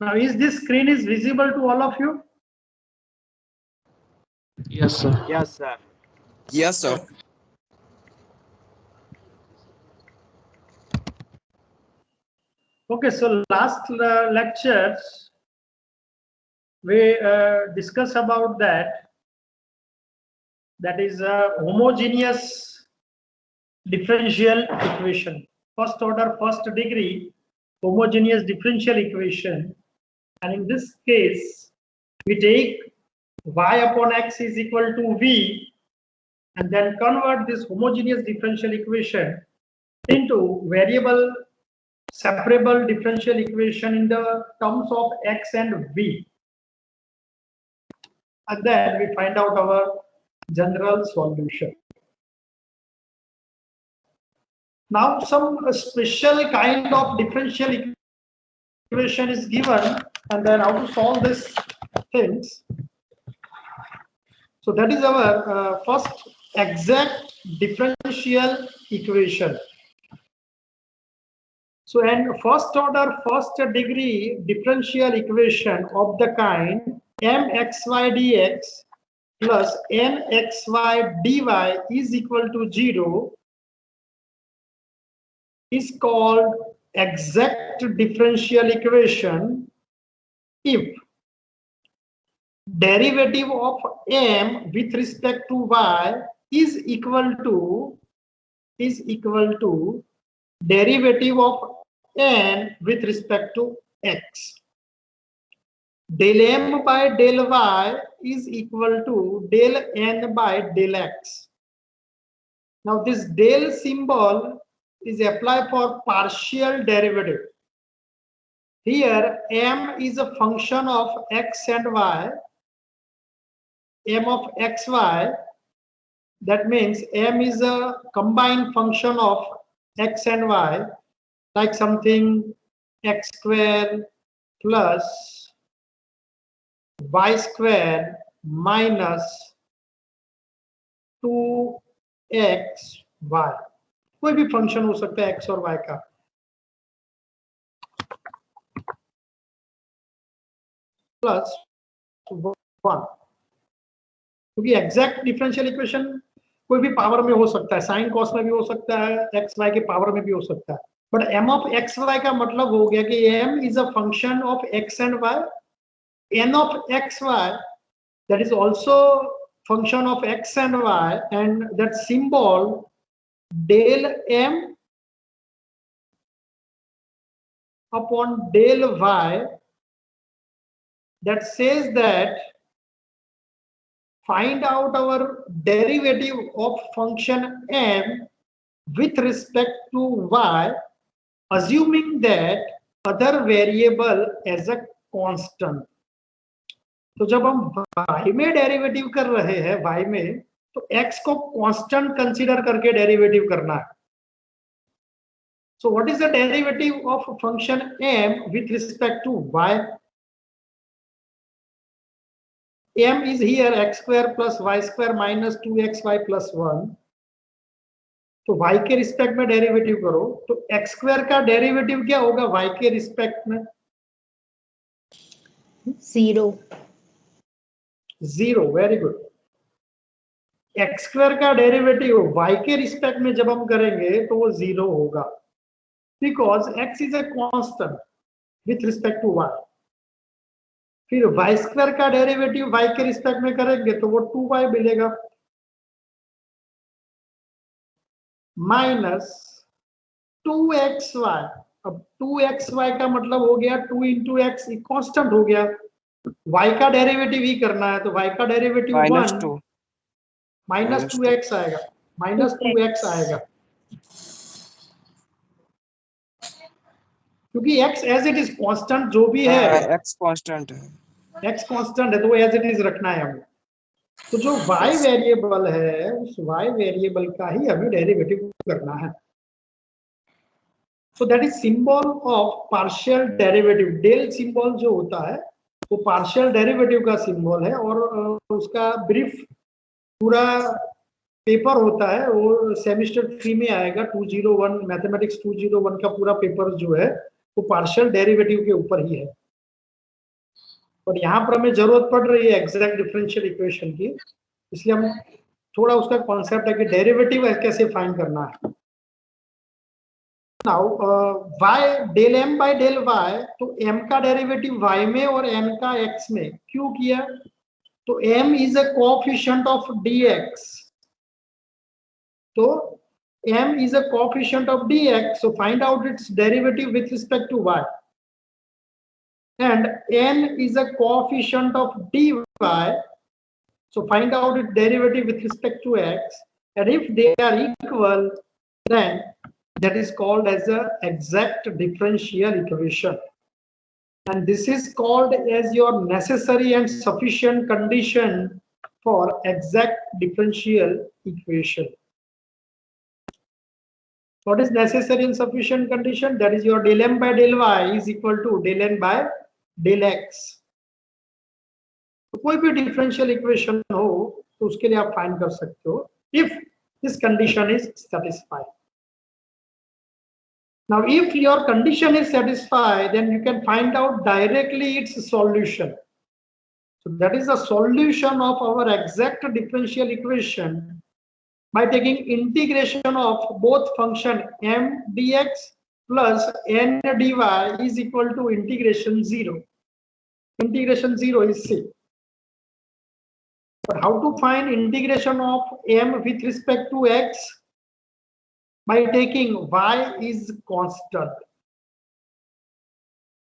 Now, is this screen is visible to all of you? Yes, sir. Yes, sir. Yes, sir. Okay, so last lectures we discussed about that. That is a homogeneous differential equation, first order, first degree homogeneous differential equation. And in this case, we take y upon x is equal to v, and then convert this homogeneous differential equation into variable separable differential equation in the terms of x and v. And then we find out our general solution. Now some special kind of differential equation is given, and then how to solve these things. So that is our first exact differential equation. So, and first order, first degree differential equation of the kind mxy dx plus nxy dy is equal to 0 is called exact differential equation if derivative of m with respect to y is equal to derivative of n with respect to x. Del m by del y is equal to del n by del x. Now this del symbol is applied for partial derivative. Here m is a function of x and y, m of xy. That means m is a combined function of x and y, like something x square plus y square minus 2xy. कोई भी function हो सकता है x और y का. Plus 1, क्योंकि exact differential equation कोई भी पावर में हो सकता है, साइन कॉस में भी हो सकता है, एक्स वाई के पावर में भी हो सकता है. But m of x y का मतलब हो गया कि m is a function of x and y, n of xy that is also function of x and y, and that symbol del m upon del y that says that find out our derivative of function m with respect to y, assuming that other variable as a constant. तो जब हम y में derivative कर रहे हैं, y में, तो x को कांस्टेंट कंसीडर करके डेरिवेटिव करना है. So what is the derivative of function m with respect to y? m is here x square plus y square minus 2xy plus 1. तो y के रिस्पेक्ट में डेरिवेटिव करो, तो x स्क्वायर का derivative क्या होगा y के रिस्पेक्ट में? 0. Very good. x स्क्वायर का डेरिवेटिव y के रिस्पेक्ट में जब हम करेंगे तो वो 0 होगा, because x is a constant with respect to y. फिर y स्क्वायर का डेरिवेटिव y के रिस्पेक्ट में करेंगे तो वो 2y मिलेगा, माइनस 2xy. अब 2xy का मतलब हो गया 2 इंटू एक्स, कांस्टेंट हो गया. y का डेरिवेटिव ही करना है, तो y का डेरिवेटिव 1 माइनस 2x आएगा, माइनस 2x आएगा, क्योंकि x as it is constant जो भी है, x कांस्टेंट है, x कांस्टेंट है तो एज इट इज रखना है हमें. तो जो y वेरिएबल है उस y वेरिएबल का ही हमें डेरिवेटिव करना है. So that is symbol of partial derivative. Del symbol जो होता है वो पार्शियल डेरिवेटिव का सिंबल है, और उसका ब्रीफ पूरा पेपर होता है, वो सेमेस्टर 3 में आएगा. 201 मैथमेटिक्स 201 का पूरा पेपर जो है वो पार्शियल डेरिवेटिव के ऊपर ही है. और यहाँ पर हमें जरूरत पड़ रही है एग्जैक्ट डिफरेंशियल इक्वेशन की, इसलिए हम थोड़ा उसका कॉन्सेप्ट है कि डेरिवेटिव कैसे फाइंड करना है। Now y del m by del y, तो m का डेरिवेटिव y में और n का x में क्यों किया? तो m is a coefficient of dx, तो m is a coefficient of dx, so find out its derivative with respect to y, and n is a coefficient of dy, so find out its derivative with respect to x, and if they are equal, then that is called as a exact differential equation, and this is called as your necessary and sufficient condition for exact differential equation. What is necessary and sufficient condition? That is your del m by del y is equal to del n by del x. तो कोई भी differential equation हो तो उसके लिए आप find कर सकते हो if this condition is satisfied. Now if your condition is satisfied, then you can find out directly its solution. So that is the solution of our exact differential equation by taking integration of both function m dx plus n dy is equal to integration 0. Integration 0 is c. But how to find integration of m with respect to x? By taking y is constant.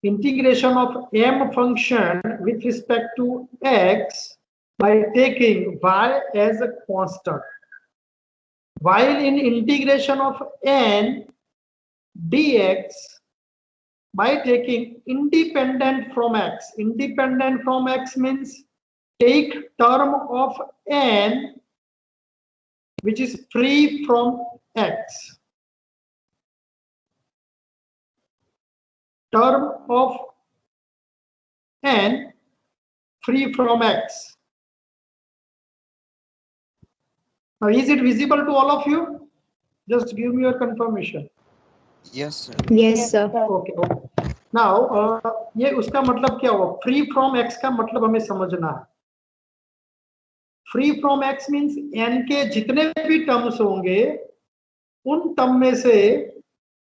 Integration of m function with respect to x by taking y as a constant. While in integration of n dx by taking independent from x. Independent from x means take term of n which is free from x. Term of n free from x. Now is it visible to all of you? Just give me your confirmation. Yes, sir. Yes, sir. Okay, okay. Now ये उसका मतलब क्या हुआ? Free from x का मतलब हमें समझना है. Free from x means n के जितने भी टर्म्स होंगे उन टर्म में से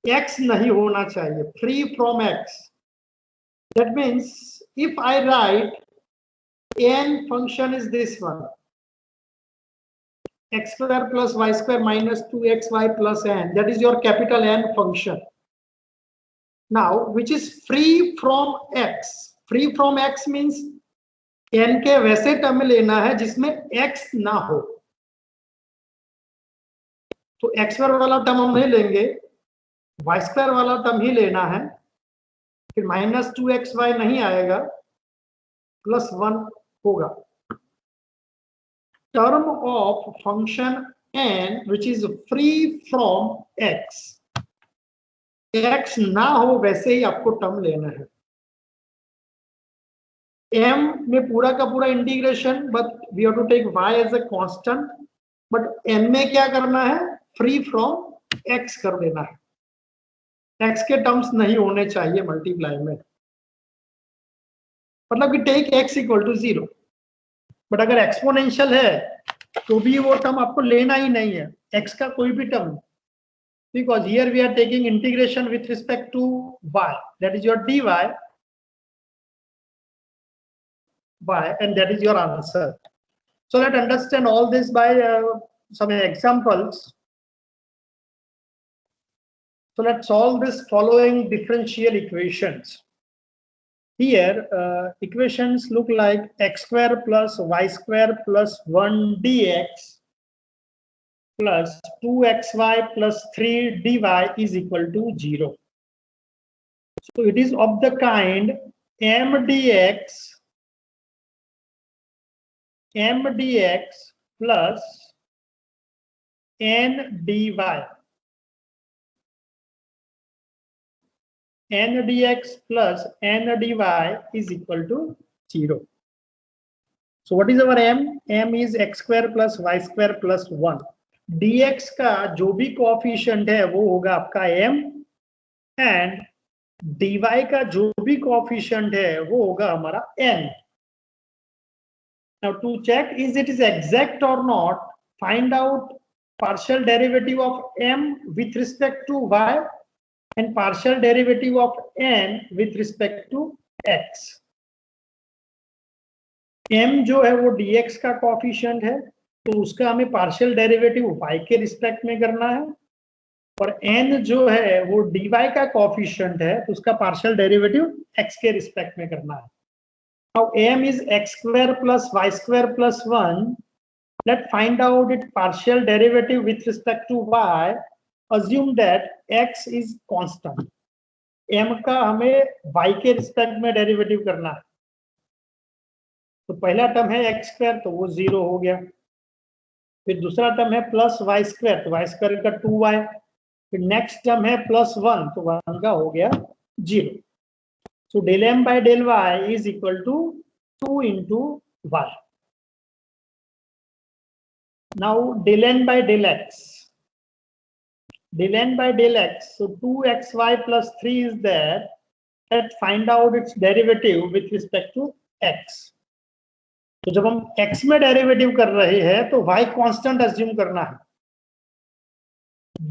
x नहीं होना चाहिए. Free from x. That means if I write n function is this one, x square plus y square minus 2xy plus n, that is your capital N function. Now which is free from x. Free from x means n के वैसे term लेना है जिसमें x ना हो. तो x square वाला term हम नहीं लेंगे, y स्क्वायर वाला टर्म ही लेना है. फिर माइनस 2xy नहीं आएगा, प्लस 1 होगा. Term of function n which is free from x. x ना हो वैसे ही आपको टर्म लेना है. m में पूरा का पूरा integration, but we have to take y as a constant. But n में क्या करना है? फ्री फ्रॉम x कर देना है. x के टर्म्स नहीं होने चाहिए मल्टीप्लाई में, मतलब कि take x equal to 0. But अगर एक्सपोनेंशियल है तो भी वो टर्म आपको लेना ही नहीं है, x का कोई भी term, because here we are taking integration with respect to y, that is your dy by, and that is your answer. So let's understand all this by some examples. So let's solve this following differential equations. Here equations look like x square plus y square plus 1 dx plus 2xy plus 3 dy is equal to 0. So it is of the kind m dx plus n dy. N dx plus n dy is equal to 0. So what is our m? M is x square plus y square plus 1. dx का जो भी coefficient है वो होगा आपका m, and dy का जो भी कोएफिशिएंट है वो होगा हमारा n. Now to check is it is exact or not, find out partial derivative of m with respect to y and partial derivative of n with respect to x. m जो है वो dx का coefficient है, तो उसका हमें partial derivative y के respect में करना है, और n जो है वो dy का कोएफिशिएंट है, तो उसका पार्शियल डेरिवेटिव x के रिस्पेक्ट में करना है. Now m is x square plus y square plus 1. Let's find out its partial derivative with respect to y. Assume that x is constant. m का हमें y के रिस्पेक्ट में derivative करना है. तो पहला टर्म है x स्क्वायर, तो वो 0 हो गया. फिर दूसरा टर्म है प्लस वाई स्क्वायर, तो वाई स्क्वायर का 2y. फिर नेक्स्ट टर्म है प्लस 1, तो 1 का हो गया 0. So del m by del y is equal to 2 into y. Now del n by del x. Del n by del x. So 2xy plus 3 is there. Let's find out its derivative with respect to x. तो जब हम x में derivative कर रहे हैं तो y constant assume करना है.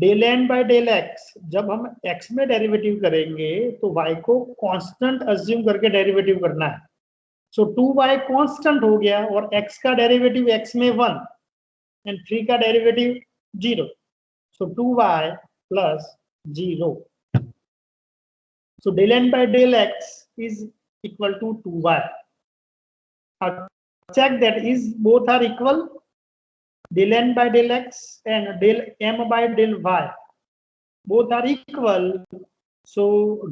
Del n by del x, जब हम x में डेरिवेटिव करेंगे तो y को कांस्टेंट अज्यूम करके डेरिवेटिव करना है. सो 2y कांस्टेंट हो गया और x का डेरिवेटिव x में 1 एंड 3 का derivative 0. So 2y plus 0. So del n by del x is equal to 2y. Check that is both are equal. Del n by del x and del m by del y both are equal. So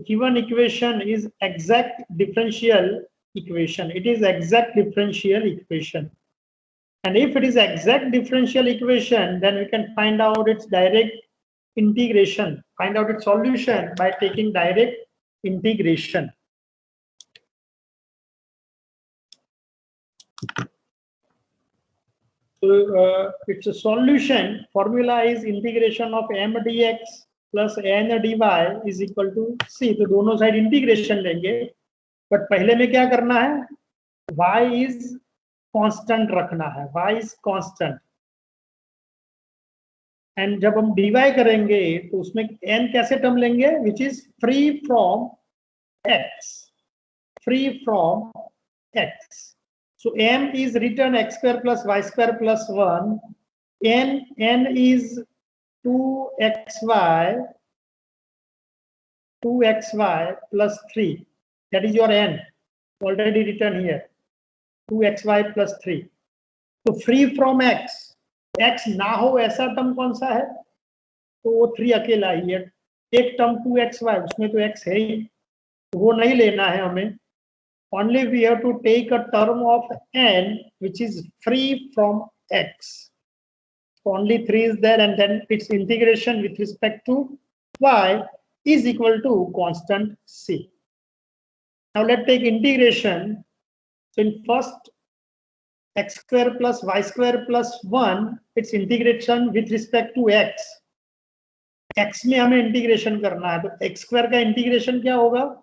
given equation is exact differential equation. It is exact differential equation. And if it is exact differential equation, then we can find out its direct integration, find out its solution by taking direct integration. So its a solution formula is integration of m dx plus n dy is equal to c. तो दोनों side integration लेंगे, but पहले में क्या करना है, y is constant रखना है, y is कांस्टेंट. एंड जब हम dy करेंगे तो उसमें n कैसे टर्म लेंगे, which is free from x, free from x. So m is written x square plus y square plus 1. N is 2xy plus 3. That is your n already written here. 2xy plus 3. तो free from x ना हो ऐसा term कौन सा है, तो वो 3 अकेला ही है. एक टर्म 2xy, उसमें तो x है ही, तो वो नहीं लेना है हमें. Only we have to take a term of n which is free from x. So only 3 is there, and then its integration with respect to y is equal to constant c. Now let's take integration. So in first x square plus y square plus 1, its integration with respect to x. x में हमें integration करना है, तो x square का integration क्या होगा,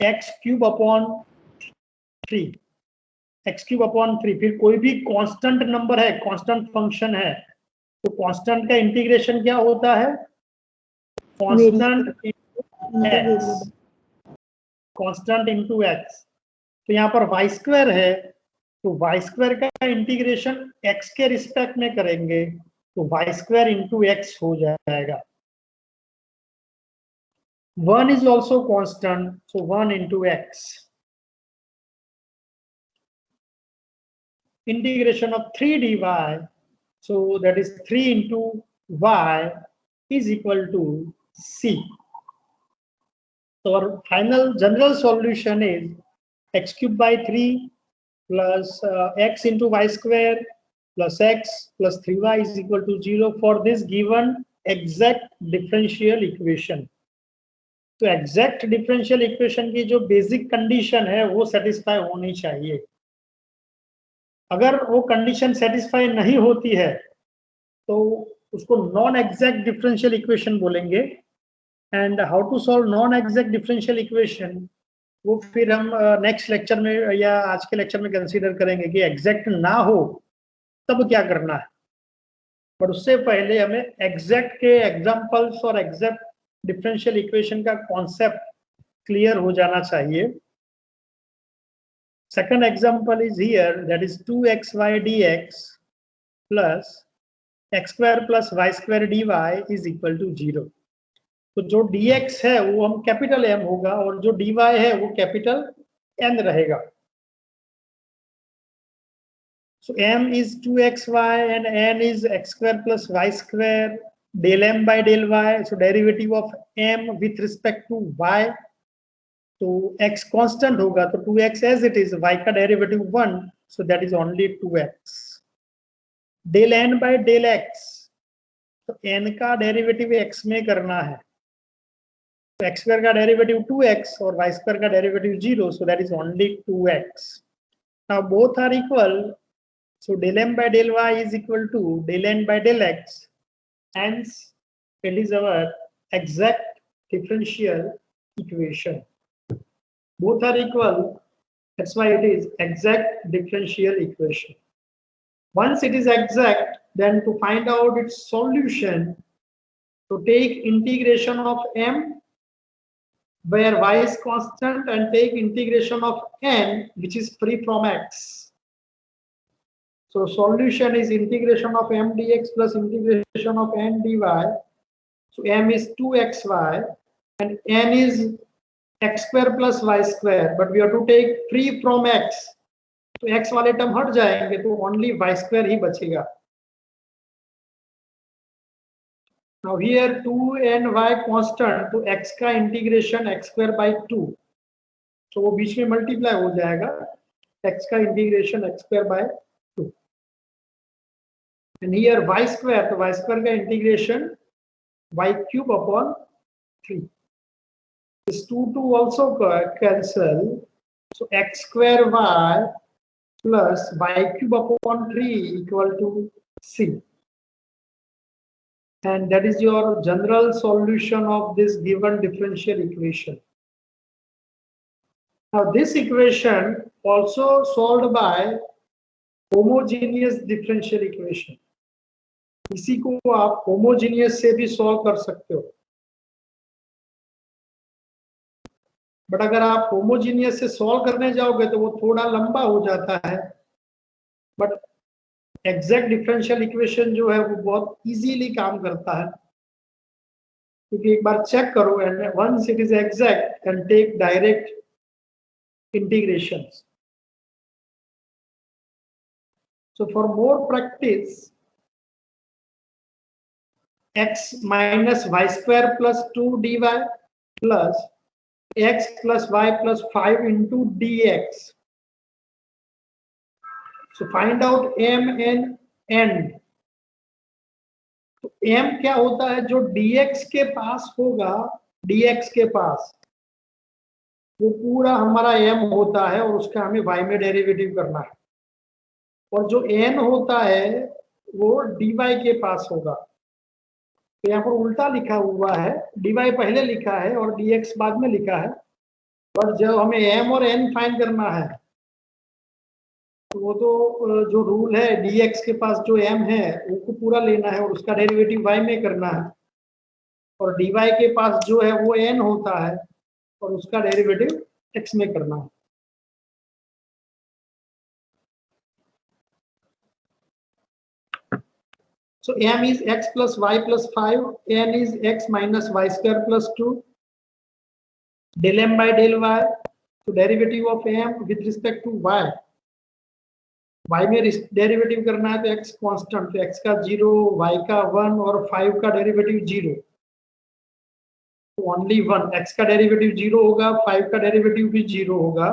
x cube upon 3, x cube upon 3. फिर कोई भी कांस्टेंट नंबर है, कांस्टेंट फंक्शन है, तो कांस्टेंट का इंटीग्रेशन क्या होता है, constant x, constant into x. तो यहाँ पर y स्क्वायर है, तो y स्क्वायर का इंटीग्रेशन x के रिस्पेक्ट में करेंगे, तो y स्क्वायर इंटू x हो जाएगा. 1 is also constant, so 1 into x. Integration of 3 dy, so that is 3 into y is equal to c. So our final general solution is x cubed by 3 plus x into y square plus x plus 3y is equal to 0 for this given exact differential equation. तो exact differential equation की जो basic condition है वो satisfy होनी चाहिए. अगर वो condition satisfy नहीं होती है तो उसको नॉन एग्जैक्ट डिफरेंशियल इक्वेशन बोलेंगे. And how to solve non exact differential equation वो फिर हम नेक्स्ट लेक्चर में या आज के लेक्चर में कंसीडर करेंगे कि एग्जैक्ट ना हो तब क्या करना है। पर उससे पहले हमें एग्जैक्ट के एग्जांपल्स और एग्जैक्ट डिफरेंशियल इक्वेशन का कॉन्सेप्ट क्लियर हो जाना चाहिए। Second example is here, that is 2xy dx plus x square plus y square dy is equal to 0। तो जो dx है वो हम कैपिटल M होगा और जो dy है वो कैपिटल N रहेगा। So M is 2xy and N is x square plus y square del M by del y. So derivative of M with respect to y. तो x constant होगा तो 2x as it is, y का derivative 1, so that is only 2x. Del N by del x, तो N का derivative x में करना है, तो x square का derivative 2x और y square का derivative 0, so that is only 2x. Now both are equal. So del M by del y is equal to del N by del x. Hence, it is our exact differential equation. Both are equal. That's why it is exact differential equation. Once it is exact, then to find out its solution, to take integration of M, where y is constant, and take integration of N, which is free from x. So solution is integration of M dx plus integration of N dy. So M is 2xy and N is x square plus y square, but we have to take free from x. तो x वाले term हट जाएंगे तो only y square ही बचेगा। Now here 2 and y constant, तो x का integration x square by 2, तो वो बीच में मल्टीप्लाई हो जाएगा, x का integration x square by 2, and here y square, तो y square का integration y cube upon 3. This 2 also cancel, so x square y plus y cube upon 3 equal to c, and that is your general solution of this given differential equation. Now this equation also solved by homogeneous differential equation. इसी को आप homogeneous से भी solve कर सकते हो, but अगर आप होमोजीनियस से सॉल्व करने जाओगे तो वो थोड़ा लंबा हो जाता है, बट एग्जैक्ट डिफरेंशियल इक्वेशन जो है वो बहुत इजीली काम करता है, क्योंकि एक बार चेक करो and once it is exact and take direct integrations. So for more practice, x minus y square plus 2 dy plus x plus y plus 5 into dx. So find out m and n. तो m क्या होता है, जो dx के पास होगा, dx के पास वो पूरा हमारा m होता है और उसका हमें y में डेरिवेटिव करना है, और जो n होता है वो dy के पास होगा. तो यहाँ पर उल्टा लिखा हुआ है, dy पहले लिखा है और dx बाद में लिखा है, और जब हमें m और n फाइंड करना है तो वो तो जो रूल है dx के पास जो m है उसको पूरा लेना है और उसका डेरिवेटिव y में करना है, और dy के पास जो है वो n होता है और उसका डेरिवेटिव x में करना है. So m is x plus y plus 5, n is x minus y square plus 2, del m by del y. So derivative of m with respect to y. y में derivative करना है तो x constant, तो x का 0, y का 1 और 5 का derivative 0, तो ओनली 1. x का डेरिवेटिव 0 होगा, 5 का डेरिवेटिव भी 0 होगा,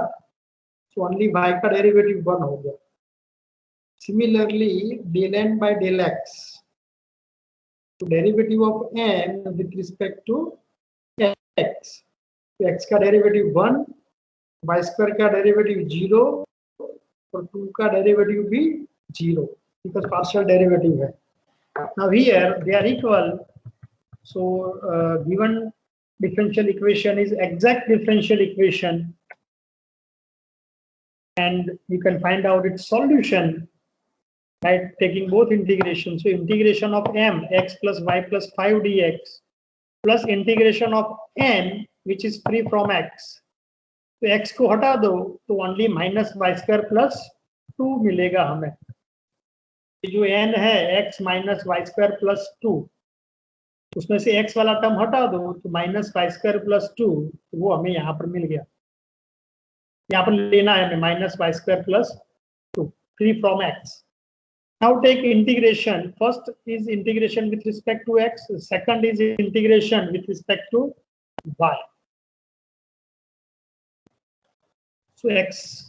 तो ओनली y का डेरिवेटिव 1 होगा. Similarly, del n by del x. So derivative of n with respect to x. तो x का डेरिवेटिव 1, y स्क्वायर का डेरिवेटिव 0 और 2 का डेरिवेटिव भी 0, because partial डेरिवेटिव है. Now here they are equal. So given differential equation is exact differential equation, and you can find out its solution by taking both integrations. So integration of m x plus y plus 5 dx plus integration of n which is free from x. तो x को हटा दो तो only minus y square plus 2 मिलेगा हमें। जो n है x minus y square plus 2, उसमें से x वाला टर्म हटा दो तो माइनस वाई स्क्वायर प्लस 2, वो हमें यहाँ पर मिल गया। यहाँ पर लेना है हमें minus y square plus 2 free from x। Now take integration. First is integration with respect to x. Second is integration with respect to y. So x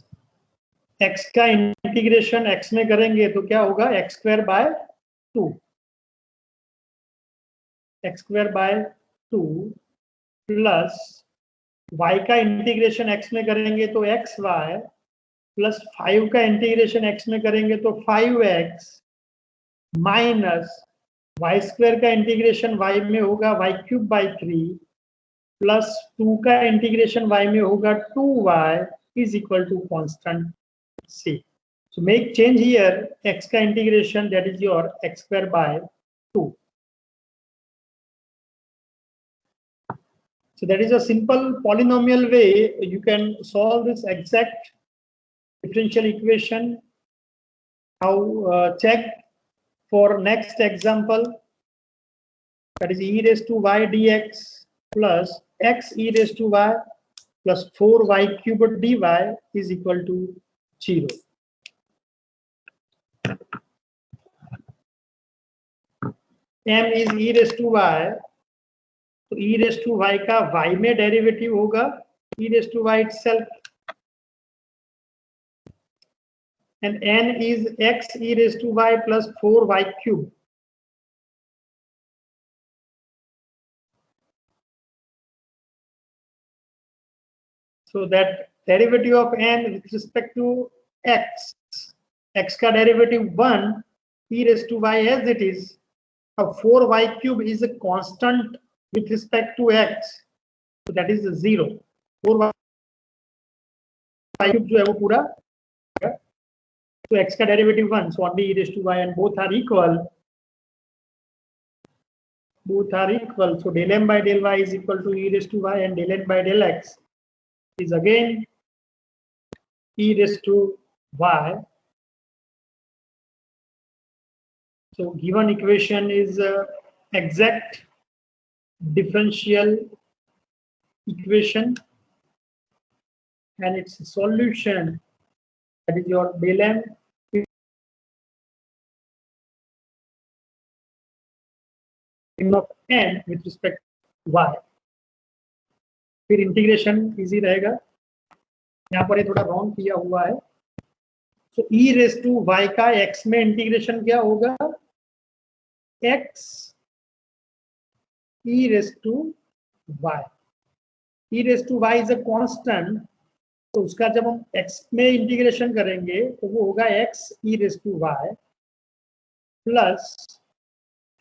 का इंटीग्रेशन x में करेंगे तो क्या होगा x square by 2, x square by 2 plus y का integration x में करेंगे तो x y प्लस 5 का इंटीग्रेशन x में करेंगे तो 5x माइनस वाई स्क्वायर का इंटीग्रेशन y में होगा y क्यूब बाई 3 प्लस 2 का इंटीग्रेशन y में होगा 2y is equal to constant c. So make change here, x का integration, that is your x square by 2. So that is a simple polynomial way you can solve this exact differential equation. Now check for next example, that is e raised to y dx plus x e raised to y plus 4y cubed dy is equal to 0. m is e raised to y, तो e raised to y का y में derivative होगा e raised to y itself, and n is x e raised to y plus 4y cube. So that derivative of n with respect to x, x का derivative 1 e raised to y as it is. Now 4y cube is a constant with respect to x, so that is 0. 4y cube जो है वो पूरा, so x का derivative 1, so only e raised to y, and both are equal. Both are equal, so del m by del y is equal to e raised to y, and del n by del x is again e raised to y. So given equation is exact differential equation, and its solution, that is your del m of n with respect to y. फिर integration easy रहेगा। यहाँ पर ये थोड़ा wrong किया हुआ है, तो e रेस टू y का x में इंटीग्रेशन क्या होगा, x e raise to y, e raise to y is a constant, तो उसका जब हम x में इंटीग्रेशन करेंगे तो वो होगा x e raise to y plus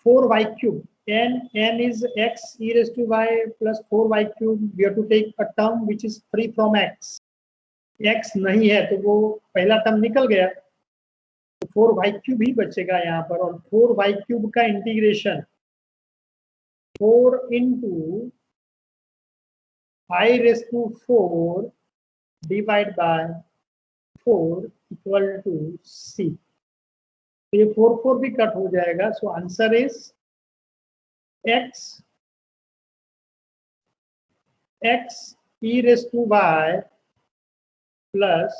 4y cube, n is x e raised to y plus 4y cube. We have to take a term which is free from x. x नहीं है तो वो पहला term निकल गया, तो 4y cube ही बचेगा यहाँ पर, और 4y क्यूब का integration 4 into I raised to 4 divided by 4 equal to c. तो ये 4 भी कट हो जाएगा, so answer is x e raised to y plus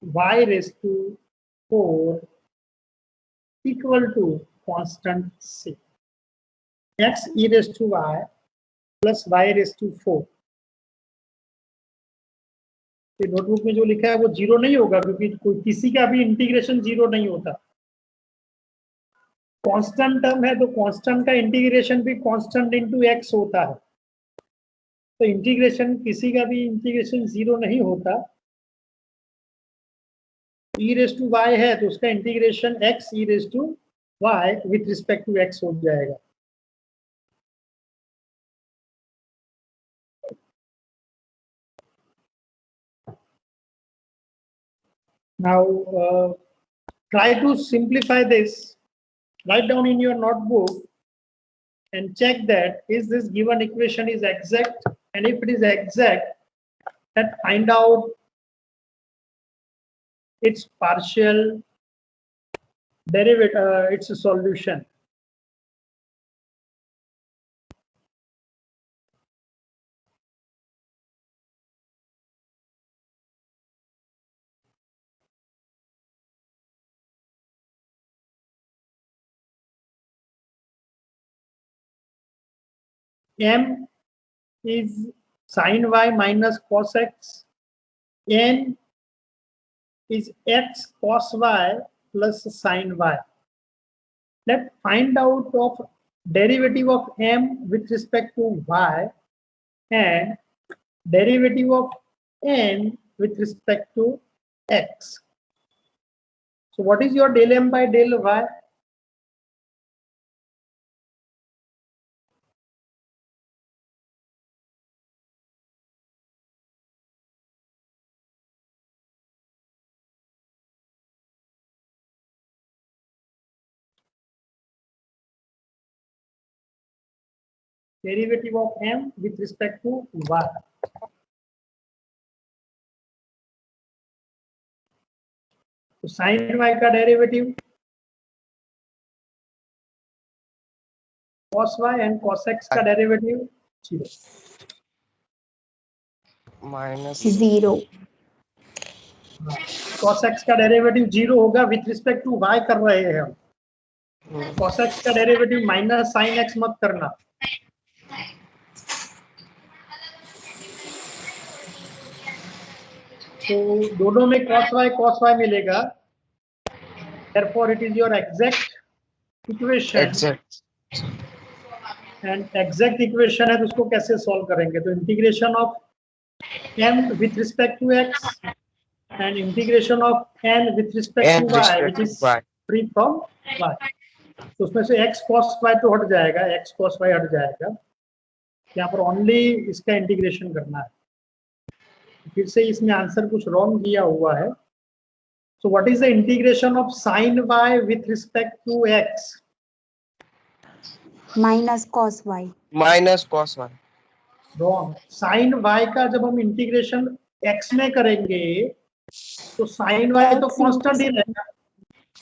y raised to 4 equal to constant c. x e raised to y plus y raised to 4. ये notebook में जो लिखा है वो जीरो नहीं होगा, क्योंकि कोई किसी का भी इंटीग्रेशन जीरो नहीं होता। कांस्टेंट टर्म है तो कांस्टेंट का इंटीग्रेशन भी कांस्टेंट इनटू x होता है, तो इंटीग्रेशन किसी का भी इंटीग्रेशन जीरो नहीं होता। e रेज़ टू y है तो उसका integration x e raise to y with respect to x हो जाएगा। Now try to simplify this. Write down in your notebook and check that is this given equation is exact, and if it is exact, then find out its partial derivative, its solution. M is sin y minus cos x. N is x cos y plus sin y. Let's find out of derivative of m with respect to y and derivative of n with respect to x. So what is your del m by del y? Derivative of m with respect to y. तो sin y का derivative cos y and cos x का derivative 0 minus 0. cos x का derivative 0 होगा with respect to y कर रहे हैं हम. cos x का डेरिवेटिव माइनस sin x मत करना. तो दोनों में cos y मिलेगा. Therefore it is your exact equation. exact And exact equation है तो उसको कैसे सॉल्व करेंगे? तो integration of m with respect to x and integration of n with respect and to y respect which to is y. free from y. तो उसमें से x cos y तो हट जाएगा, x cos y हट जाएगा. यहाँ पर ओनली इसका इंटीग्रेशन करना है. फिर से इसमें आंसर कुछ रॉन्ग दिया हुआ है. So what is the integration of sin y with respect to x? Minus cos y. minus cos y. Wrong. sin y का जब हम इंटीग्रेशन x में करेंगे तो sin y तो X कांस्टेंट ही into रहेगा.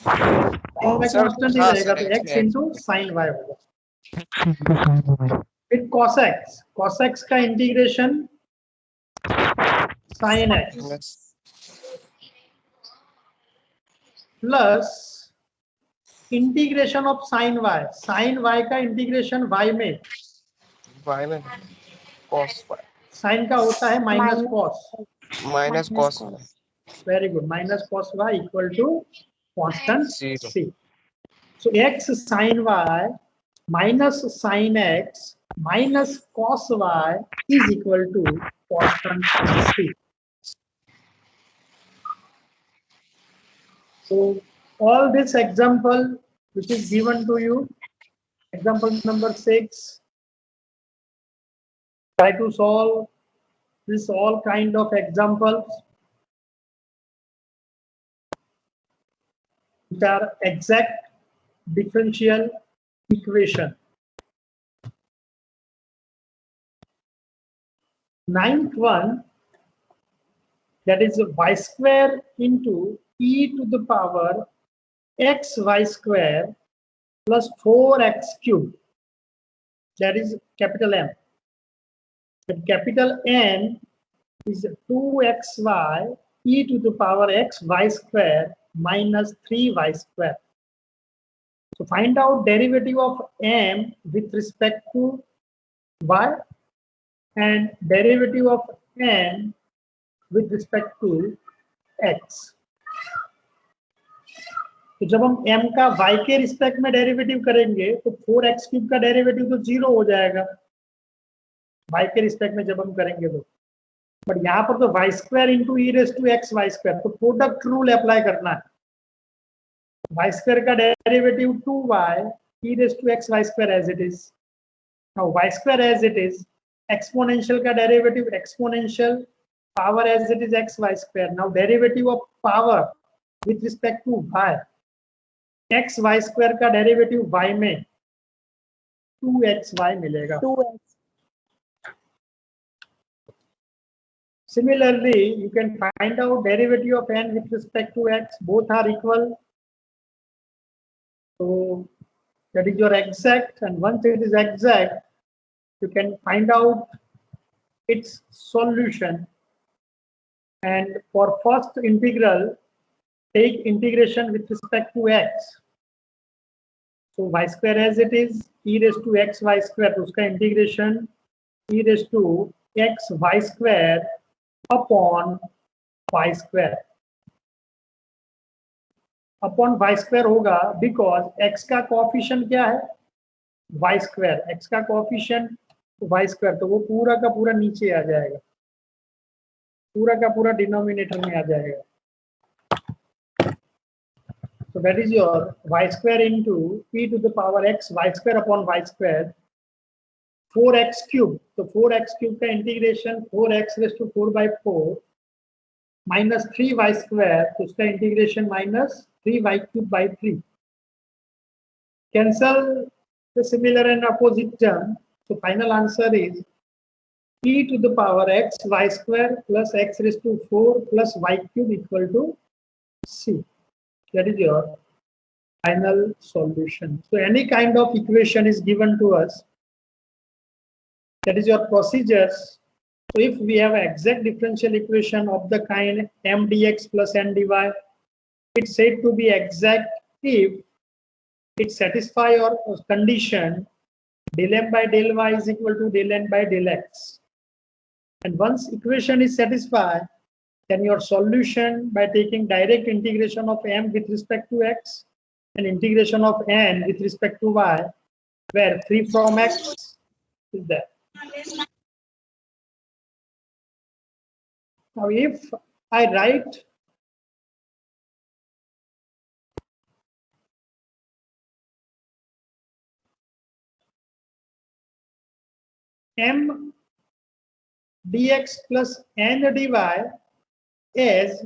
Sir, कांस्टेंट ही हाँ, रहेगा. sir, तो x actually, into sin y होगा. फिर cos x का integration sin x minus plus integration of sin y का इंटीग्रेशन y में y में cos y sin का होता है minus Minus- cos. minus cos y. Very good. Minus cos y equal to constant 0. c. So x sin y minus sin x minus cos y is equal to constant c. So all this example which is given to you, example number 6, try to solve this all kind of examples which are exact differential equation. Ninth one, that is y square into e to the power x y square plus 4x cube, that is capital M. And capital N is 2xy e to the power x y square minus 3y square. So find out derivative of m with respect to y and derivative of n with respect to x. तो जब हम m का y के respect में derivative करेंगे तो 4x cube का derivative तो 0 हो जाएगा y के रिस्पेक्ट में जब हम करेंगे तो. बट यहाँ पर तो y square into e raise to x y square, तो प्रोडक्ट रूल अप्लाई करना है. y स्क्वायर का derivative 2y e raise to x y square as it is. Now y square as it is, exponential का derivative exponential, power as it is x y square. Now derivative of power with respect to y, x y square का derivative y में 2xy मिलेगा. 2x. Similarly, you can find out derivative of n with respect to x. Both are equal. So that is your exact, and once it is exact, you can find out its solution. And for first integral, take integration with respect to x. So y square as it is, e raised to x y square, तो उसका integration e raised to x y square upon y square. Upon y square होगा because x का coefficient क्या है? y square. x का coefficient y square, तो वो पूरा का पूरा नीचे आ जाएगा, पूरा का पूरा डिनोमिनेटर में आ जाएगा. So that is your y square into p to the power x y square upon y square 4x cube. So 4x cube का integration 4x raised to 4 by 4 minus 3y square, तो उसका integration minus 3y cube by 3. Cancel the similar and opposite term. So final answer is p to the power x y square plus x raised to 4 plus y cube equal to c. That is your final solution. So any kind of equation is given to us. That is your procedures. So if we have an exact differential equation of the kind m dx plus n dy, it's said to be exact if it satisfies your condition del m by del y is equal to del n by del x. And once equation is satisfied, then your solution by taking direct integration of m with respect to x and integration of n with respect to y, where 3 from x is there. Now if I write m dx plus n dy as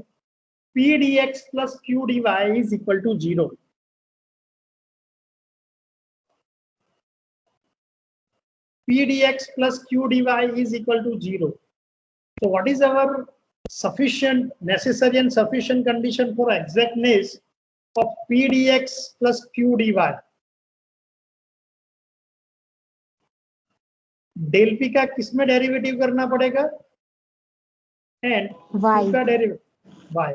p dx plus q dy is equal to 0. P dx plus q dy is equal to 0. So what is our sufficient, necessary and sufficient condition for exactness of p dx plus q dy? Del P का किसमें derivative करना पड़ेगा? And y का derivative y.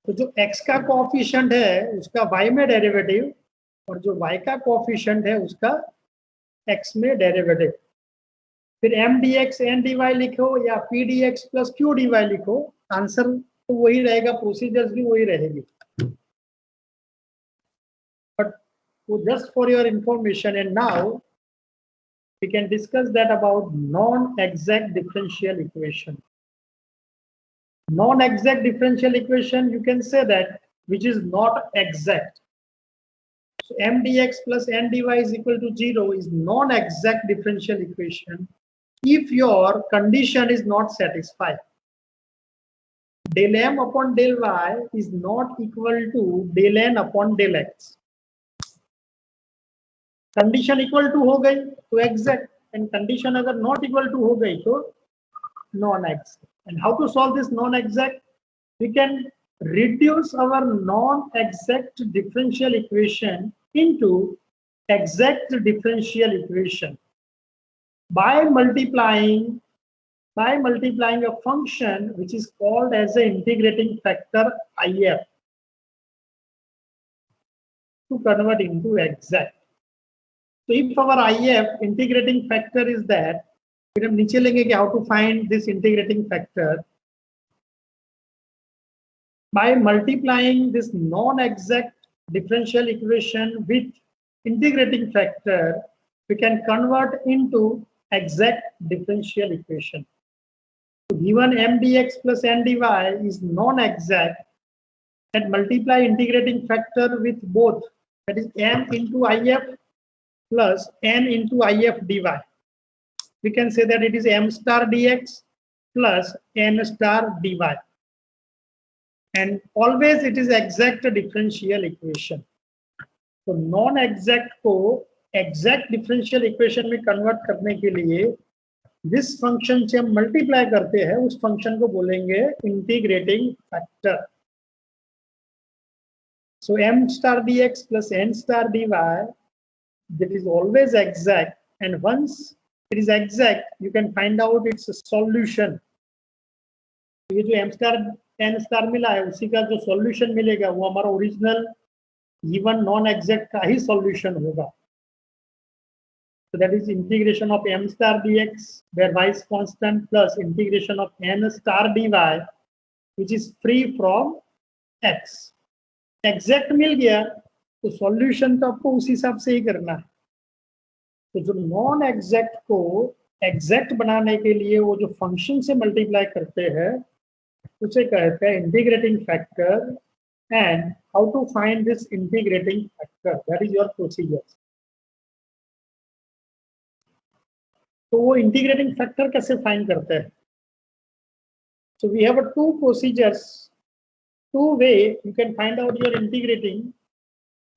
तो जो x का coefficient है उसका y में डेरिवेटिव और जो y का कोएफिशिएंट है उसका x में डेरिवेटिव. फिर m dx n dy लिखो या p dx plus q dy लिखो, आंसर तो वही रहेगा, प्रोसीजर्स भी वही रहेगी. But just for your information, and now we can discuss that about non-exact differential equation. Non-exact differential equation, you can say that which is not exact. So m dx plus n dy is equal to 0 is non-exact differential equation if your condition is not satisfied. Del m upon del y is not equal to del n upon del x. Condition equal to हो गई तो exact, and condition अगर not equal to हो गई तो non exact. And how to solve this non exact? We can reduce our non exact differential equation into exact differential equation by multiplying a function which is called as a integrating factor if to convert into exact. So if our if integrating factor is that, फिर हम नीचे लेंगे कि how to find this integrating factor. By multiplying this non-exact differential equation with integrating factor, we can convert into exact differential equation. So given m dx plus n dy is non-exact, and multiply integrating factor with both, that is m into if plus n into if dy. We can say that it is m star dx plus n star dy. and always it is exact differential equation. तो non exact को exact differential equation में convert करने के लिए जिस function से हम multiply करते हैं उस फंक्शन को बोलेंगे integrating factor. So m star dx plus n star dy, that is always exact, and once it is exact you can find out its solution. ये जो m star n star मिला है उसी का जो सॉल्यूशन मिलेगा वो हमारा ओरिजिनल गिवन नॉन एग्जैक्ट का ही सॉल्यूशन होगा. So that is integration of m star dx where y is constant plus integration of n star dy which is free from x. Exact मिल गया तो सॉल्यूशन तो आपको उस हिसाब से ही करना है. तो जो नॉन एग्जैक्ट को एग्जैक्ट बनाने के लिए वो जो फंक्शन से मल्टीप्लाई करते हैं उसे कहते हैं integrating factor. And how to find this integrating factor, that is your procedure. तो वो इंटीग्रेटिंग फैक्टर कैसे फाइंड करते हैं? So we have two procedures, two way you can find out your integrating.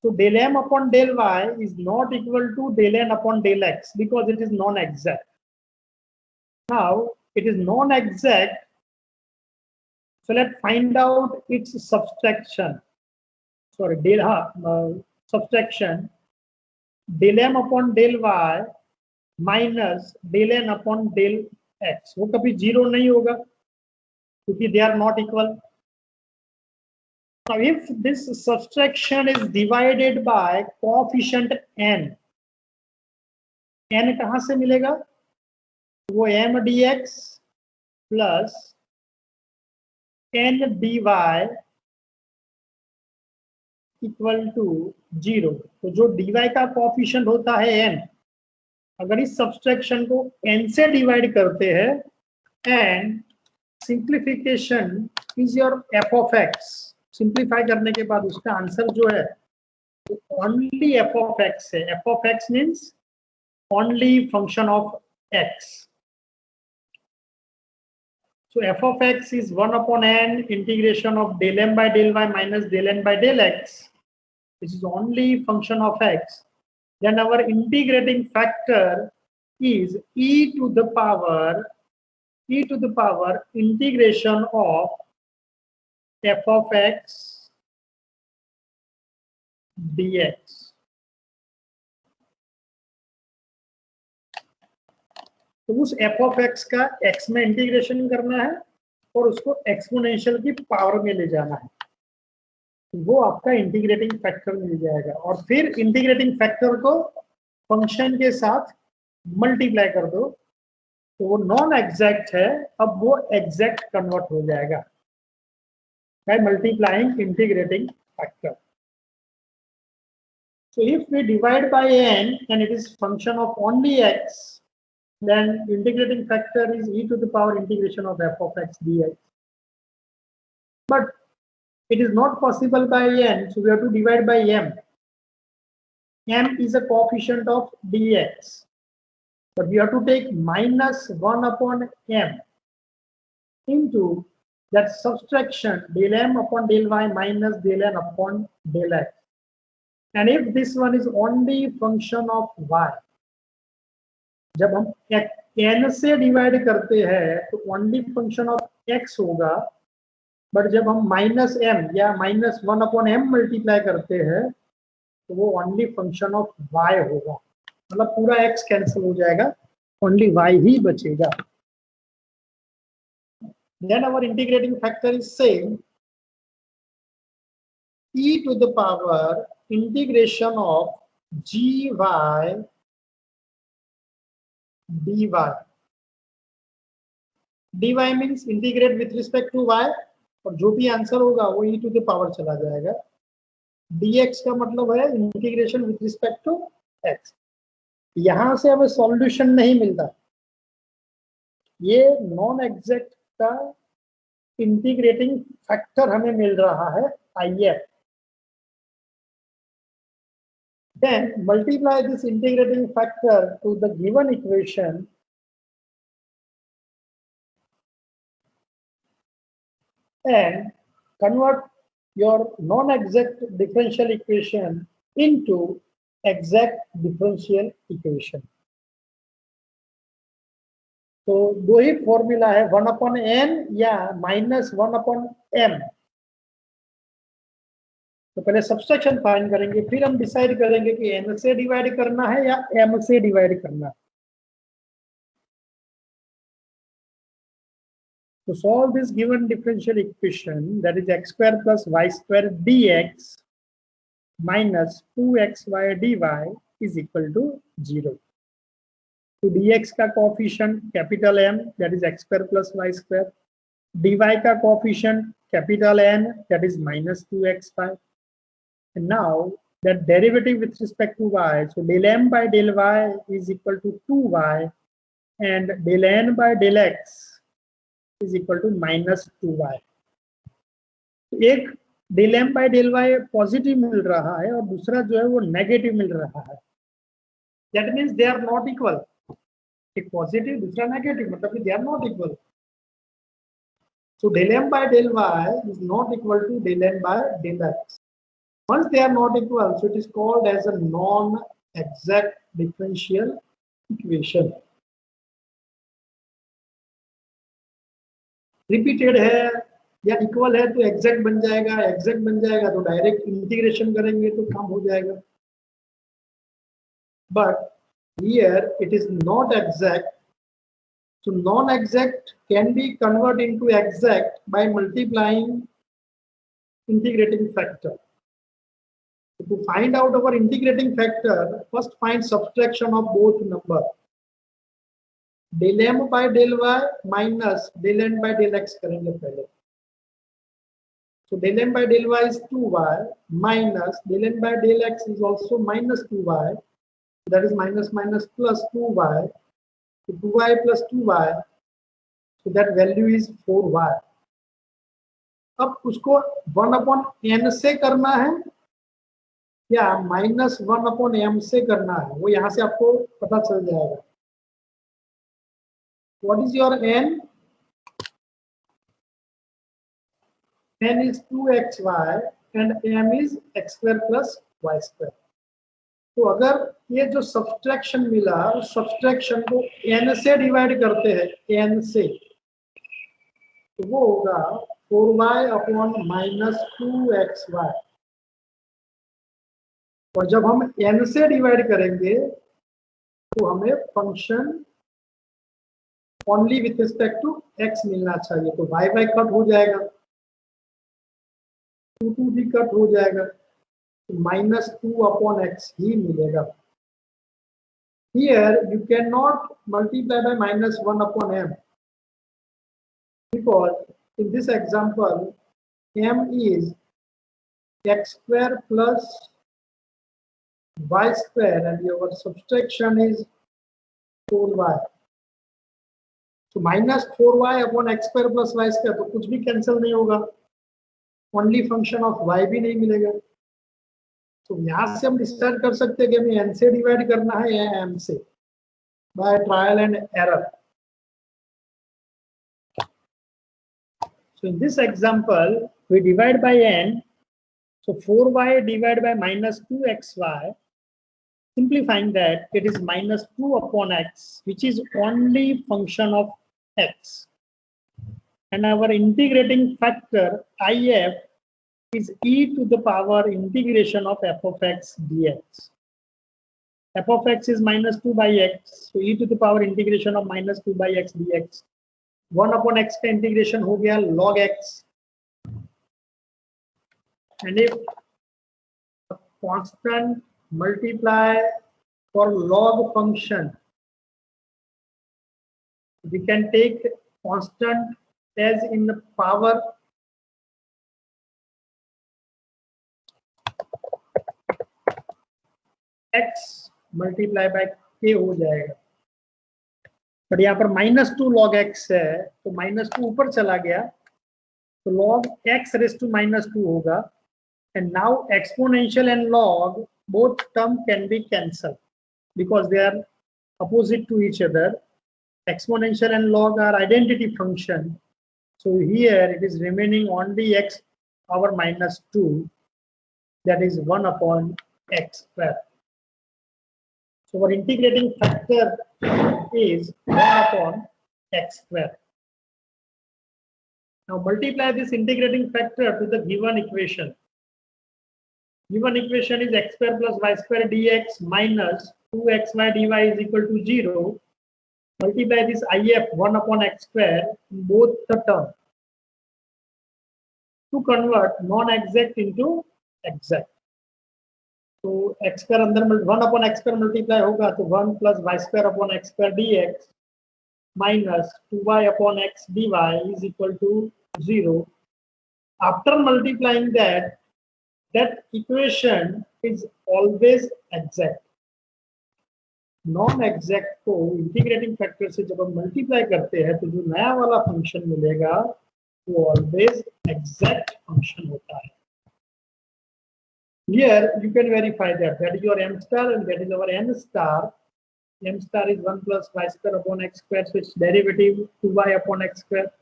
So del m upon del y is not equal to del n upon del x because it is non-exact. Now it is non-exact, so let's find out its subtraction. Sorry, subtraction del m upon del y minus del n upon del x. वो कभी zero नहीं होगा क्योंकि they are not equal. Now, if this subtraction is divided by coefficient n, n कहाँ से मिलेगा? वो m dx plus n dy equal to 0. तो जो dy का कोएफिशिएंट होता है n, अगर इस सब्सट्रैक्शन को n से डिवाइड करते हैं and simplification is your f of x. Simplify करने के बाद उसका आंसर जो है ओनली f of x है. f of x means only function of x. So f of x is 1 upon n integration of del m by del y minus del n by del x, which is only function of x. Then our integrating factor is e to the power integration of f of x dx. तो उस f of x का x में integration करना है और उसको exponential की power में ले जाना है. वो आपका इंटीग्रेटिंग फैक्टर मिल जाएगा और फिर इंटीग्रेटिंग फैक्टर को फंक्शन के साथ मल्टीप्लाई कर दो तो वो नॉन एग्जैक्ट है, अब वो एग्जैक्ट कन्वर्ट हो जाएगा by multiplying integrating factor. So if we divide by n and it is function of only x, then integrating factor is e to the power integration of f of x dx. But it is not possible by n, so we have to divide by m. M is a coefficient of dx, but we have to take minus 1 upon m into that subtraction del m upon del y minus del n upon del x. And if this one is only function of y, जब हम n से divide करते हैं तो only function of x होगा, but जब हम minus m या माइनस 1 अपॉन m मल्टीप्लाई करते हैं तो वो ओनली फंक्शन ऑफ y होगा. मतलब पूरा x कैंसिल हो जाएगा, ओनली y ही बचेगा. Then our integrating factor is same, e to the power integration of gy dy. dy means integrate with respect to y और जो भी आंसर होगा वो e to the power चला जाएगा. dx का मतलब है integration with respect to x. यहां से हमें सॉल्यूशन नहीं मिलता, ये नॉन एग्जैक्ट का इंटीग्रेटिंग फैक्टर हमें मिल रहा है if. Then multiply this integrating factor to the given equation and convert your non-exact differential equation into exact differential equation. तो दो ही फॉर्मूला है, 1/n या -1/m। तो पहले सब्सट्रैक्शन फाइंड करेंगे, फिर हम डिसाइड करेंगे कि n से डिवाइड करना है या m से डिवाइड करना है। To solve this given differential equation, that is x square plus y square dx minus 2xy dy is equal to 0. तो dx का coefficient capital M, that is x square plus y square, dy का coefficient capital N, that is minus 2xy. And now that derivative with respect to y, so del m by del y is equal to 2y and del n by del x is equal to minus 2y. एक del m by del y positive मिल रहा है और दूसरा जो है वो negative मिल रहा है। That means they are not equal. एक पॉजिटिव दूसरा नेगेटिव, मतलब कि they are not equal. So del m by del y is not equal to del n by del x. Once they are not equal, so it is called as a non-exact differential equation. Repeated है या equal है तो exact बन जाएगा, exact बन जाएगा तो direct integration करेंगे तो काम हो जाएगा। But here it is not exact, so non-exact can be converted into exact by multiplying integrating factor. So to find out our integrating factor, first find subtraction of both number. Del m by del y minus del n by del x करेंगे पहले। So del m by del y is 2y minus del n by del x is also minus 2y. That is minus minus plus 2y. So 2y plus 2y. So that value is 4y. अब उसको 1/n से करना है या -1/m से करना है, वो यहाँ से आपको पता चल जाएगा। What is your n? N is 2xy and m is x square plus y square. तो अगर ये जो सब्सट्रैक्शन मिला, उस सब्सट्रैक्शन को n से डिवाइड करते हैं, n से, तो वो होगा 4y अपॉन -2xy। और जब हम n से डिवाइड करेंगे तो हमें function only with respect to x मिलना चाहिए। तो y y कट हो जाएगा, 2 भी कट हो जाएगा, तो -2/x ही मिलेगा। Here you cannot multiply by -1/m because in this example m is x square plus y square and your subtraction is 4y. तो -4y upon x square plus y square, तो कुछ भी cancel नहीं होगा, only function of y भी नहीं मिलेगा। तो यहाँ से हम डिसाइड कर सकते हैं कि हमें n से डिवाइड करना है या m से, by trial and error. So in this example we divide by n, so 4y divided by -2xy, simplifying that it is -2/x, which is only function of x, and our integrating factor if is e to the power integration of f of x dx. F of x is -2/x, so e to the power integration of -2/x dx. 1/x का integration हो गया log x, and if constant multiply for log function, we can take constant as in the power x multiply by k हो जाएगा। But यहाँ पर -2 log x है, तो -2 ऊपर चला गया, तो log x raised to -2 होगा। And now exponential and log, both term can be cancelled because they are opposite to each other. Exponential and log are identity function. So here it is remaining only x power minus 2, that is 1 upon x square. So our integrating factor is 1 upon x square. Now multiply this integrating factor to the given equation. Given equation is x square plus y square dx minus 2xy dy is equal to 0. Multiply this if 1 upon x square in both the terms to convert non-exact into exact. तो x square अंदर 1 upon x square multiply होगा तो 1 plus y square upon x square dx minus 2y upon x dy is equal to 0. After multiplying that, that equation is always exact. Non exact को integrating factor से जब हम multiply करते हैं तो जो नया वाला फंक्शन मिलेगा वो ऑलवेज एग्जैक्ट फंक्शन होता है. Here you can verify that is your m star and that is our n star. M star is 1 plus y square upon x square, so its derivative 2y upon x square.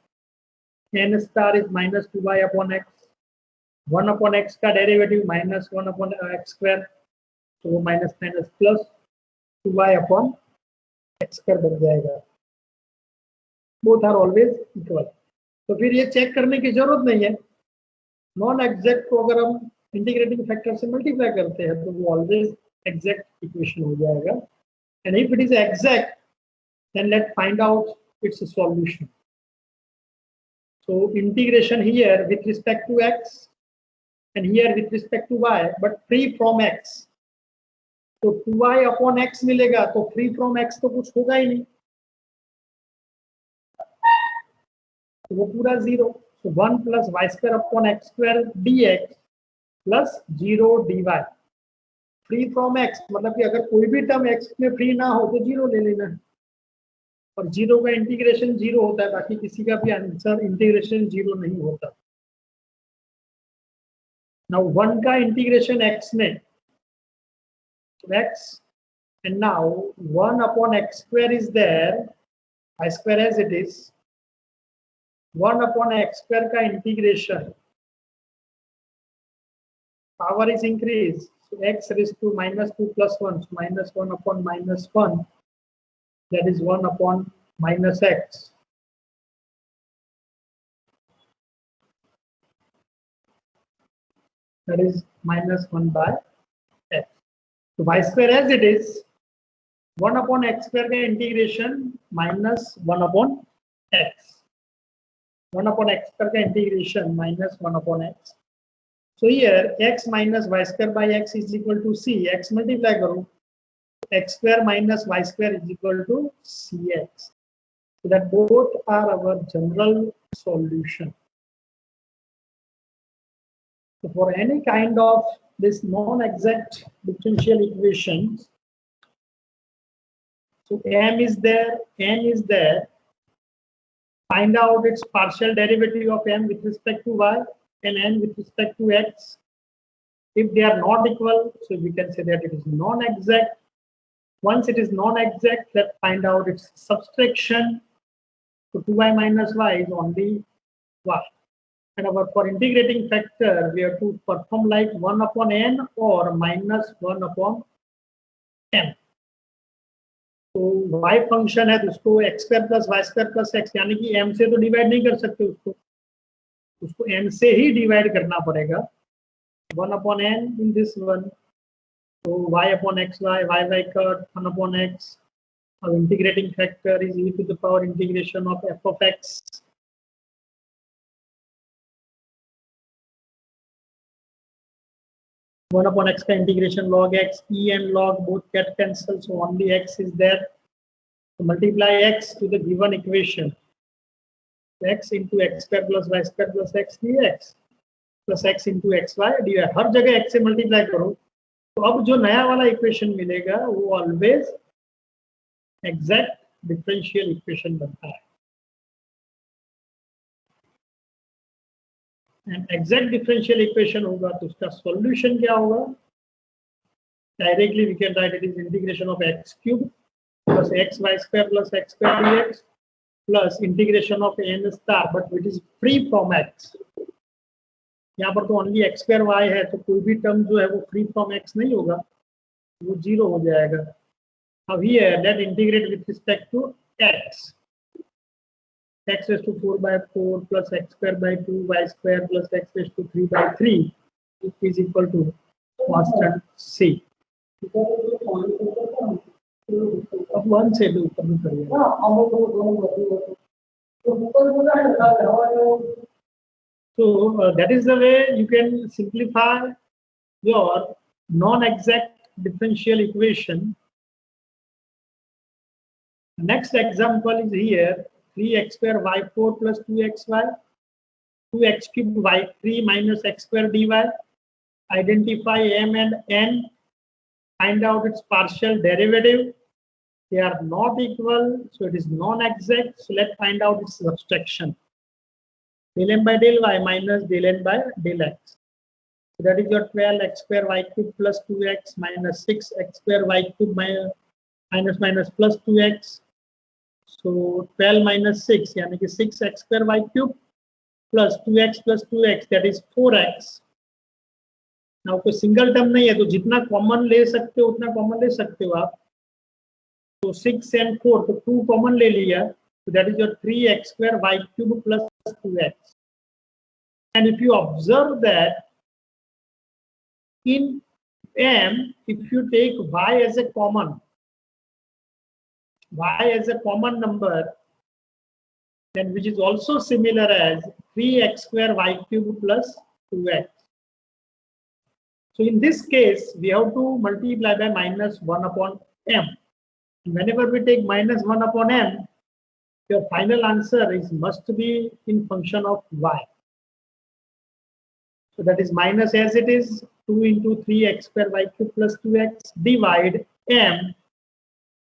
N star is minus 2y upon x. 1 upon x का derivative minus 1 upon x square, so वो minus minus plus 2y upon x square बन जाएगा. Both are always equal. तो फिर ये check करने की जरूरत नहीं है. नॉन एग्जैक्ट को अगर हम इंटीग्रेटिंग फैक्टर से मल्टीप्लाई करते हैं तो वो ऑलवेज एग्जैक्ट इक्वेशन हो जाएगा. And if it is exact then let find out its solution. So integration here with respect to x and here with respect to y, but free from x. तो 2y upon x मिलेगा तो free from x तो कुछ होगा ही नहीं, तो वो पूरा 0. So 1 plus y square upon x square dx plus 0 dy. Free from x मतलब कि अगर कोई भी टर्म x में फ्री ना हो तो 0 ले लेना है, और 0 का इंटीग्रेशन 0 होता है, बाकी किसी का भी आंसर इंटीग्रेशन 0 नहीं होता. नाउ 1 का इंटीग्रेशन x में x, and now 1 upon x square is there, y square as it is. 1 upon x square का integration, power is increased, so x raised to minus 2 plus 1, so minus 1 upon minus 1, that is 1 upon minus x. That is minus 1 by x. So y square as it is, 1 upon x square का integration minus 1 upon x. 1 upon x square का integration minus 1 upon x. So here x minus y square by x is equal to c. X multiply करो, x square minus y square is equal to cx. So that both are our general solution. So for any kind of this non-exact differential equations, so m is there, n is there, find out its partial derivative of m with respect to y and n with respect to x. If they are not equal, so we can say that it is non-exact. Once it is non-exact, let's find out its subtraction. So 2y minus y is only y. And for integrating factor, we have to perform like 1 upon n or minus 1 upon m. तो y function है तो उसको x square plus y square plus x, यानी कि m से तो divide नहीं कर सकते, उसको n से ही डिवाइड करना पड़ेगा. 1 upon n in this one, so y upon xy, y cut 1 upon x. Our integrating factor is e to the power integration of f of x. One upon x का integration log x, e and log both get cancelled, so only x is there. So multiply x to the given equation. X into x square plus y square plus x dx plus x into xy dy. हर जगह x से multiply करो, तो अब जो नया वाला equation मिलेगा वो ऑलवेज एग्जैक्ट डिफरेंशियल इक्वेशन बनता है. एंड एग्जैक्ट डिफरेंशियल इक्वेशन होगा तो उसका सॉल्यूशन क्या होगा? Directly we can write it is integration of x cube plus x y square plus x square dx plus integration of n star, but it is free from x. यहाँ पर तो only x square Y है, तो कोई भी term जो है वो फ्री फ्रॉम एक्स नहीं होगा, वो 0 हो जाएगा. अब here let integrate with respect to x. X raised to 4 by 4 plus x square by 2 y square plus x raised to 3 by 3 is equal to constant c. अब 1 से do ऊपर में करिए. So that is the way you can simplify your non-exact differential equation. Next example is here 3x square y4 plus 2xy, 2x cube y3 minus x square dy. Identify m and n, find out its partial derivative. They are not equal, so it is non-exact. So let's find out its subtraction. Del m by del y minus del n by del x. So that is your 12x square y cube plus 2x minus 6x square y cube minus plus 2x. So 12 minus 6 यानी कि 6x square y cube plus 2x, that is 4x. Now कोई single term नहीं है, तो जितना common ले सकते हो उतना कॉमन ले सकते हो आप. तो 6 and 4, तो 2 कॉमन ले लिया, so that is your 3x square y cube plus 2x. And if you observe that in m, if you take y as a common number, then which is also similar as 3x square y cube plus 2x. So in this case, we have to multiply by minus 1 upon m. And whenever we take minus 1 upon m, your final answer must be in function of y. So that is minus as it is 2 into 3x square y cube plus 2x divide m.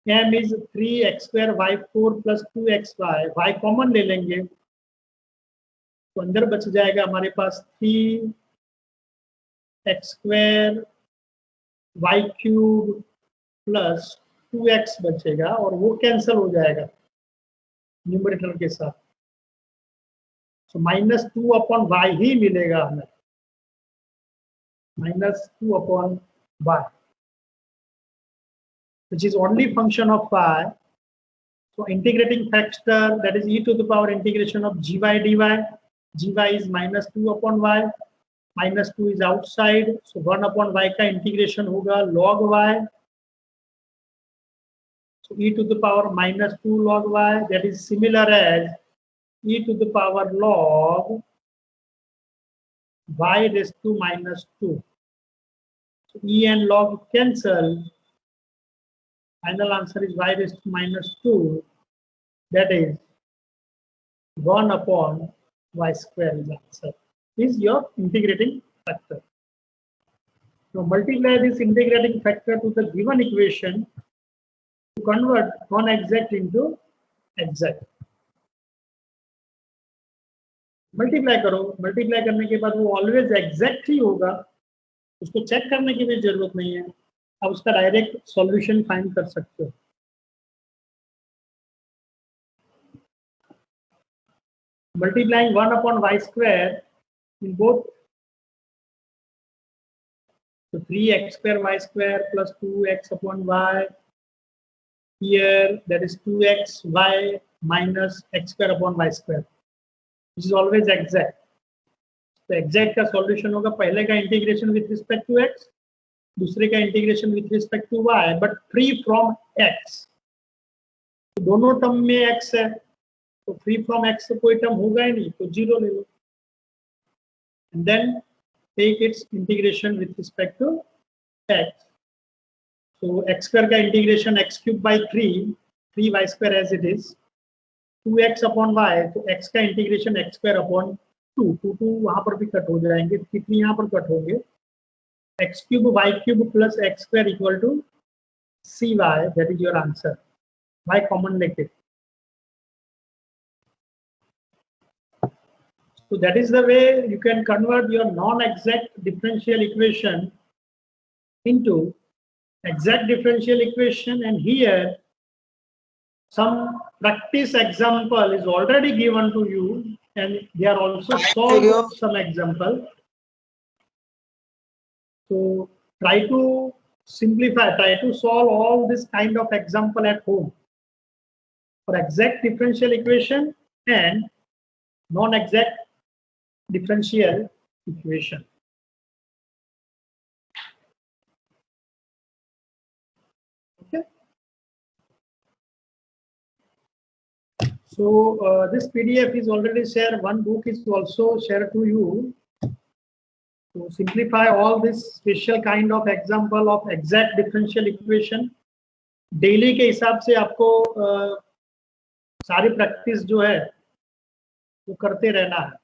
M is 3x square y4 plus 2xy. y common ले लेंगे, तो अंदर बच जाएगा हमारे पास 3x square y cube plus 2x बचेगा, और वो कैंसिल हो जाएगा न्यूमरेटर के साथ. तो माइनस 2 अपॉन y ही मिलेगा हमें, minus 2 upon y, which is only function of y. So integrating factor, that is e to the power integration of gy dy. Gy is minus 2 upon y, minus 2 is outside, so 1 upon y का integration होगा log y. So e to the power minus 2 log y, that is similar as e to the power log y raised to minus 2. So e and log cancel. Final answer is y raised to minus 2. That is 1 upon y square is answer. Is your integrating factor. Now multiply this integrating factor to the given equation to convert non-exact into exact. Multiply करो, multiply करने के बाद वो always exact ही होगा, उसको check करने की भी जरूरत नहीं है. आप उसका डायरेक्ट सॉल्यूशन फाइंड कर सकते हो. Multiplying 1 upon y square in both, so 3x square y square plus 2x upon y. Here that is 2x y minus x square upon y square, which is always exact. तो exact का solution होगा पहले का integration with respect to x, दूसरे का integration with respect to y, but free from x. तो दोनों term में x है, तो फ्री फ्रॉम x से कोई टर्म होगा ही नहीं, तो 0 ले लो. And then take its integration with respect to x. तो x स्क्वायर का integration x cube by 3y square as it is, 2x upon y, तो x का इंटीग्रेशन x स्क्वायर अपॉन 2 वहां पर भी कट हो जाएंगे, 3 यहाँ पर कट होंगे. x cube y cube plus x square equal to cy, that is your answer. y common लेके. So that is the way you can convert your non-exact differential equation into exact differential equation. And here some practice example is already given to you, and they are also solved some example. So try to simplify, try to solve all this kind of example at home for exact differential equation and non-exact differential equation. Okay. So this PDF is already shared. One book is also shared to you. To simplify all this special kind of example of exact differential equation, daily के हिसाब से आपको सारी practice जो है वो करते रहना है.